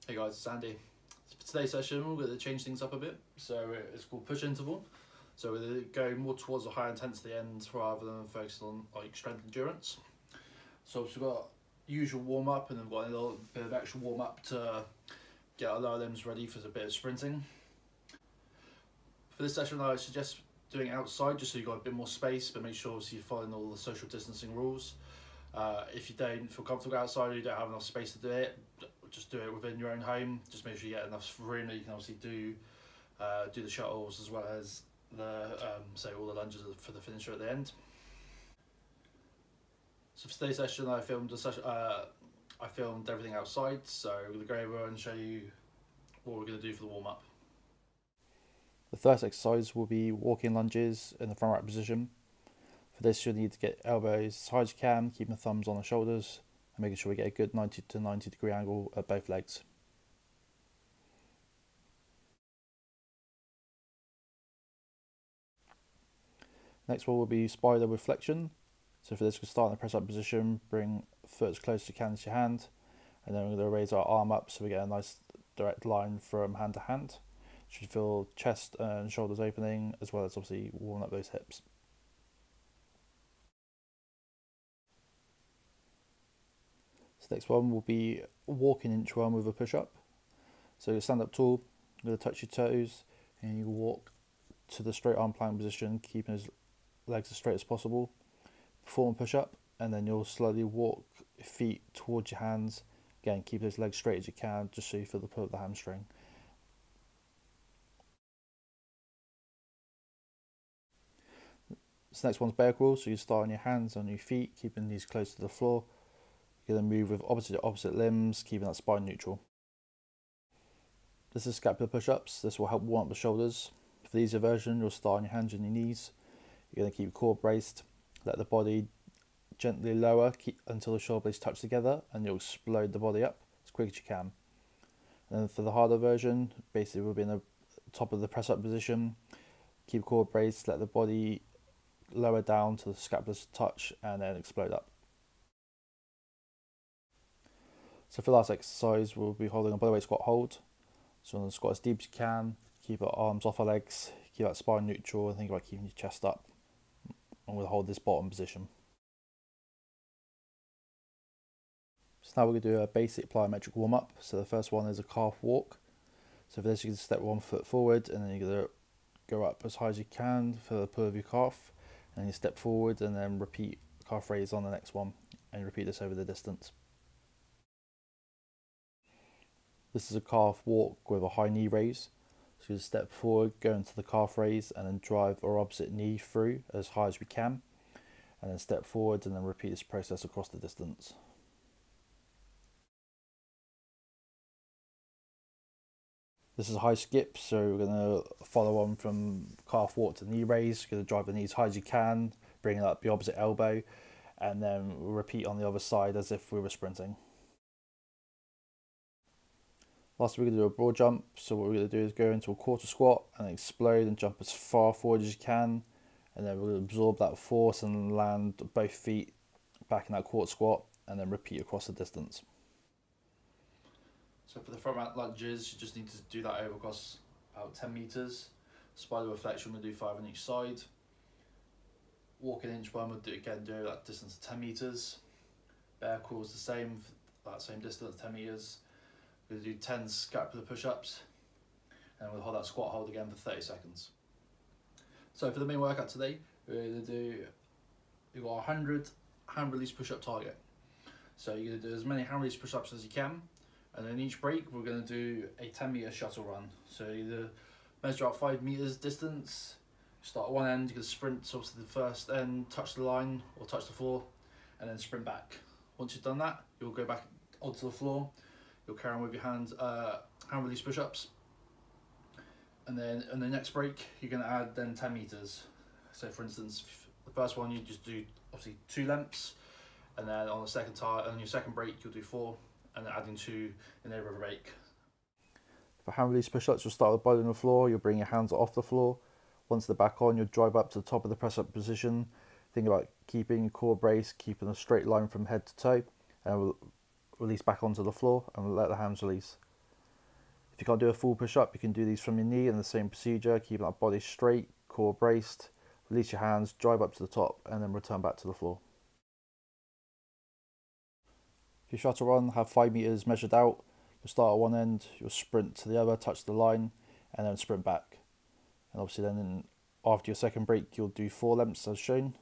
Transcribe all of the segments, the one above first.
Hey guys, it's Andy. So for today's session, we're going to change things up a bit. So it's called push interval. So we're going to go more towards a high intensity end rather than focusing on like strength endurance. So we've got usual warm up and then we've got a little bit of extra warm up to get our lower limbs ready for a bit of sprinting. For this session, I suggest doing it outside just so you've got a bit more space, but make sure obviously you're following all the social distancing rules. If you don't feel comfortable outside or you don't have enough space to do it, just do it within your own home. Just make sure you get enough room that you can obviously do the shuttles as well as the say all the lunges for the finisher at the end. So for today's session, I filmed everything outside. So we're gonna go over and show you what we're gonna do for the warm up. The first exercise will be walking lunges in the front right position. For this, you'll need to get elbows as high as you can, keeping the thumbs on the shoulders and making sure we get a good 90 to 90 degree angle at both legs. Next one will be spider with flexion. So for this, we'll start in the press up position, bring foot as close as you can to your hand, and then we're going to raise our arm up so we get a nice direct line from hand to hand. Should feel chest and shoulders opening, as well as obviously warming up those hips. So next one will be walking inchworm with a push up. So you stand up tall, you're going to touch your toes, and you walk to the straight arm plank position, keeping his legs as straight as possible. Perform a push up, and then you'll slowly walk your feet towards your hands. Again, keep those legs straight as you can, just so you feel the pull of the hamstring. This next one's bear crawl, so you start on your hands on your feet, keeping these close to the floor. You're going to move with opposite limbs, keeping that spine neutral. This is scapular push-ups. This will help warm up the shoulders. For the easier version, you'll start on your hands and your knees. You're going to keep your core braced, let the body gently lower until the shoulder blades touch together, and you'll explode the body up as quick as you can. And then for the harder version, basically we'll be in the top of the press-up position. Keep core braced, let the body lower down to the scapulars touch, and then explode up. So for the last exercise, we'll be holding a bodyweight squat hold. So we're going to squat as deep as you can, keep our arms off our legs, keep that spine neutral, and think about keeping your chest up. And we'll hold this bottom position. So now we're going to do a basic plyometric warm up. So the first one is a calf walk. So for this, you can step one foot forward, and then you're going to go up as high as you can for the pull of your calf. And you step forward, and then repeat calf raise on the next one, and repeat this over the distance. This is a calf walk with a high knee raise. So you step forward, go into the calf raise, and then drive our opposite knee through as high as we can. And then step forward, and then repeat this process across the distance. This is a high skip, so we're going to follow on from calf walk to knee raise. You're going to drive the knee as high as you can, bring it up the opposite elbow, and then repeat on the other side as if we were sprinting. Last, we're going to do a broad jump. So what we're going to do is go into a quarter squat and explode and jump as far forward as you can. And then we're going to absorb that force and land both feet back in that quarter squat, and then repeat across the distance. So for the front mat lunges, you just need to do that over across about 10 meters. Spider with flexion, we'll do 5 on each side. Walking inchworm, we'll do that distance of 10 meters. Bear crawl is the same, that same distance, 10 meters. We'll do 10 scapular push-ups, and we'll hold that squat hold again for 30 seconds. So for the main workout today, we're going to do, we've got a 100 hand release push-up target. So you're going to do as many hand release push-ups as you can, and then each break we're going to do a 10-meter shuttle run. So either measure out 5 meters distance, start at one end, you can sprint to the first end, touch the line or touch the floor, and then sprint back. Once you've done that, you'll go back onto the floor. You'll carry on with your hand release push-ups, and then in the next break you're going to add then 10 meters. So for instance, the first one you just do obviously 2 lengths, and then on your second break you'll do 4, and then adding 2 in every break. For hand release push-ups, you'll start with the body on the floor. You'll bring your hands off the floor. Once they're back on, you'll drive up to the top of the press-up position. Think about keeping your core brace, keeping a straight line from head to toe, and we'll release back onto the floor and we'll let the hands release. If you can't do a full push-up, you can do these from your knee in the same procedure, keeping that body straight, core braced, release your hands, drive up to the top, and then return back to the floor. If you shuttle run, have 5 meters measured out. You'll start at one end, you'll sprint to the other, touch the line, and then sprint back. And obviously then after your second break, you'll do 4 lengths as shown,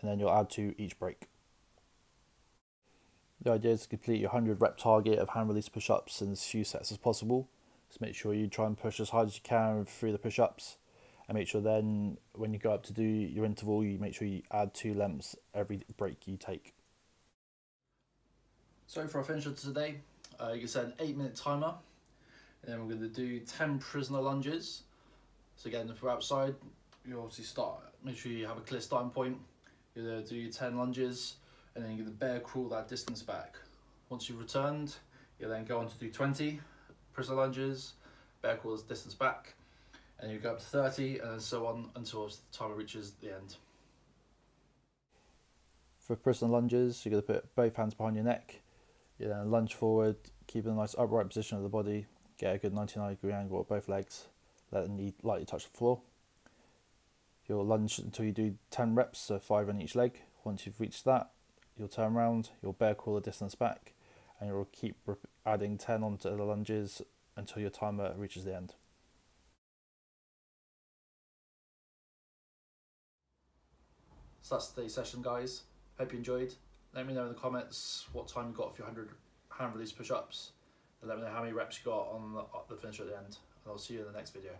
and then you'll add 2 each break. The idea is to complete your 100 rep target of hand release push-ups in as few sets as possible. Just make sure you try and push as hard as you can through the push-ups, and make sure then when you go up to do your interval, you make sure you add 2 lengths every break you take. So for our finisher today, you can set an 8-minute timer, and then we're going to do 10 prisoner lunges. So again, if we're outside, you obviously start, make sure you have a clear starting point. You're going to do your 10 lunges, and then you're going to bear crawl that distance back. Once you've returned, you'll then go on to do 20 prisoner lunges, bear crawl this distance back, and you go up to 30, and so on until the timer reaches the end. For prisoner lunges, you're going to put both hands behind your neck. You then lunge forward, keeping a nice upright position of the body, get a good 99-degree angle at both legs, let the knee lightly touch the floor. You'll lunge until you do 10 reps, so 5 on each leg. Once you've reached that, you'll turn around, you'll bear crawl the distance back, and you'll keep adding 10 onto the lunges until your timer reaches the end. So that's today's session, guys. Hope you enjoyed. Let me know in the comments what time you got for your 100 hand release push-ups, and let me know how many reps you got on the finisher at the end, and I'll see you in the next video.